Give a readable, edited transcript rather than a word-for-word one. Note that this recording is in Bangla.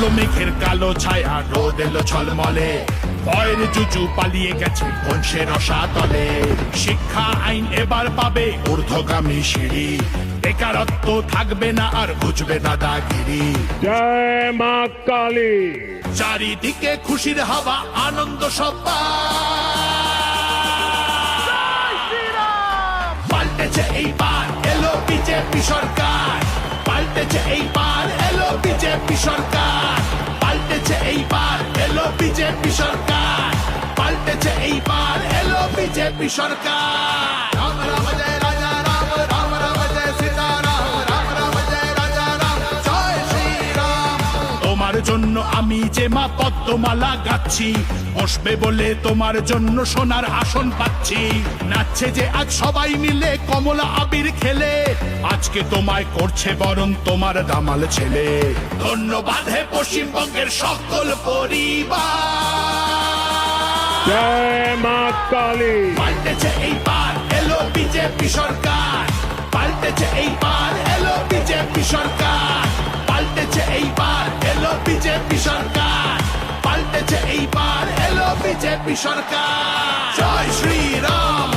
কাটলো মেঘের কালো ছায়া, রোদ এলো ঝলমলে, ভয়ের জুজু পালিয়ে গেছে বংশের রসাতলে। শিক্ষা আইন এবার পাবে ঊর্ধ্বগামী সিঁড়ি, বেকারত্ব থাকবে না আর বুঝবে দাদাগিরি। জয় মা কালী। চারিদিকে খুশির হাওয়া, আনন্দ সব্বার। পাল্টেছে এইবার এলো বিজেপি সরকার, পাল্টেছে এইবার এলো বিজেপি সরকার, পাল্টেছে এইবার এলো বিজেপি সরকার, পাল্টেছে এইবার এলো বিজেপি সরকার। রাম রাম জয় রাজা রাম, রাম রাম জয় সীতারাম, রাম রাম জয় রাজা রাম, জয় শ্রীরাম। তোমার জন্য আমি যে মা পদ্মমালা গাচ্ছি, বসবে বলে তোমার জন্য সোনার আসন পাচ্ছি। নাচছে যে আজ সবাই মিলে কমলা আবির খেলে, আজকে তোমায় করছে বরং তোমার দামাল ছেলে। ধন্যবাদ হে পশ্চিমবঙ্গের সকল পরিবার। জয় মা কালী। পাল্টেছে এইবার এলো বিজেপি সরকার, পাল্টেছে এইবার এলো বিজেপি সরকার, পাল্টেছে এইবার এলো বিজেপি সরকার, পাল্টেছে এইবার এলো বিজেপি সরকার। জয় শ্রীরাম।